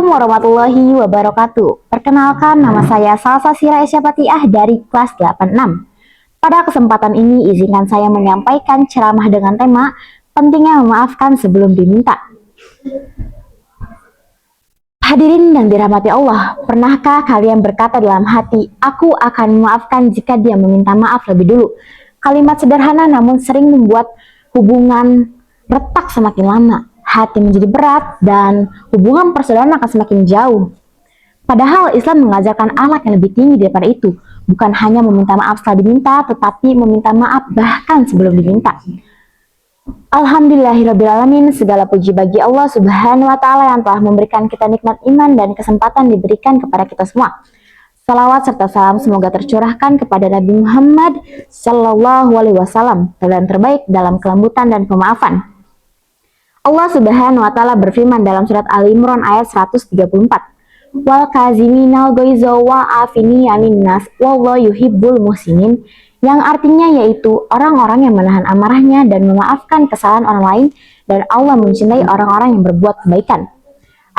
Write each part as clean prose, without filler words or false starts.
Warahmatullahi Wabarakatuh. Perkenalkan, nama saya Salsa Sira Esyapatiah dari kelas 86. Pada kesempatan ini, izinkan saya menyampaikan ceramah dengan tema pentingnya memaafkan sebelum diminta. Hadirin yang dirahmati Allah, pernahkah kalian berkata dalam hati, aku akan memaafkan jika dia meminta maaf lebih dulu? Kalimat sederhana namun sering membuat hubungan retak semakin lama, hati menjadi berat, dan hubungan persaudaraan akan semakin jauh. Padahal Islam mengajarkan akhlak yang lebih tinggi daripada itu, bukan hanya meminta maaf setelah diminta, tetapi meminta maaf bahkan sebelum diminta. Alhamdulillahirrabbilalamin, segala puji bagi Allah subhanahu wa ta'ala yang telah memberikan kita nikmat iman dan kesempatan diberikan kepada kita semua. Salawat serta salam semoga tercurahkan kepada Nabi Muhammad Sallallahu Alaihi Wasallam, teladan terbaik dalam kelembutan dan pemaafan. Allah subhanahu wa ta'ala berfirman dalam surat Ali Imran ayat 134, wal kaziminal goiza wa afini anin nas wallahu yuhibbul muhsinin, yang artinya yaitu orang-orang yang menahan amarahnya dan memaafkan kesalahan orang lain, dan Allah mencintai orang-orang yang berbuat kebaikan.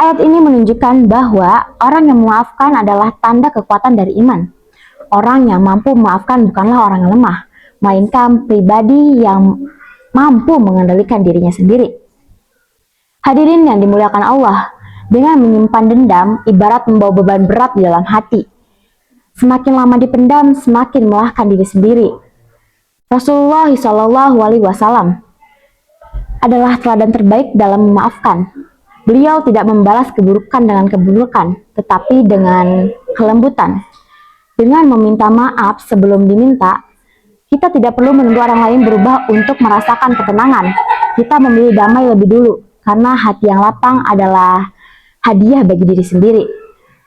Ayat ini menunjukkan bahwa orang yang memaafkan adalah tanda kekuatan dari iman. Orang yang mampu memaafkan bukanlah orang yang lemah, melainkan pribadi yang mampu mengendalikan dirinya sendiri. Hadirin yang dimuliakan Allah, dengan menyimpan dendam ibarat membawa beban berat di dalam hati. Semakin lama dipendam, semakin melelahkan diri sendiri. Rasulullah SAW adalah teladan terbaik dalam memaafkan. Beliau tidak membalas keburukan dengan keburukan, tetapi dengan kelembutan. Dengan meminta maaf sebelum diminta, kita tidak perlu menunggu orang lain berubah untuk merasakan ketenangan. Kita memilih damai lebih dulu, karena hati yang lapang adalah hadiah bagi diri sendiri.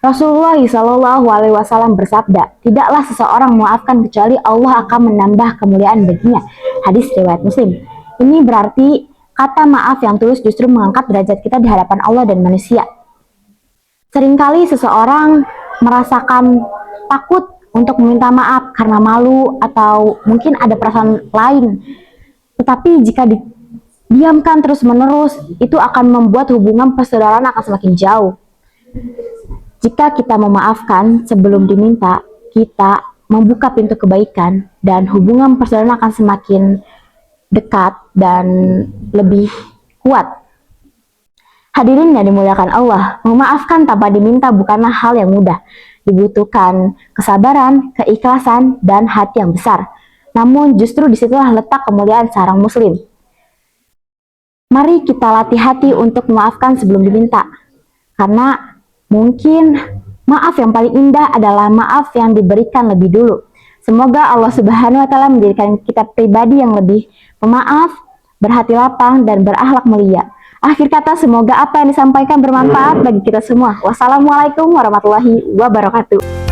Rasulullah SAW bersabda, tidaklah seseorang memaafkan kecuali Allah akan menambah kemuliaan baginya. Hadis riwayat Muslim. Ini berarti kata maaf yang tulus justru mengangkat derajat kita di hadapan Allah dan manusia. Seringkali seseorang merasakan takut untuk meminta maaf karena malu atau mungkin ada perasaan lain. Tetapi jika diamkan terus-menerus, itu akan membuat hubungan persaudaraan akan semakin jauh. Jika kita memaafkan sebelum diminta, kita membuka pintu kebaikan dan hubungan persaudaraan akan semakin dekat dan lebih kuat. Hadirin yang dimuliakan Allah, memaafkan tanpa diminta bukanlah hal yang mudah. Dibutuhkan kesabaran, keikhlasan, dan hati yang besar. Namun justru disitulah letak kemuliaan seorang muslim. Mari kita latih hati untuk memaafkan sebelum diminta. Karena mungkin maaf yang paling indah adalah maaf yang diberikan lebih dulu. Semoga Allah Subhanahu wa ta'ala menjadikan kita pribadi yang lebih pemaaf, berhati lapang, dan berakhlak mulia. Akhir kata, semoga apa yang disampaikan bermanfaat bagi kita semua. Wassalamualaikum warahmatullahi wabarakatuh.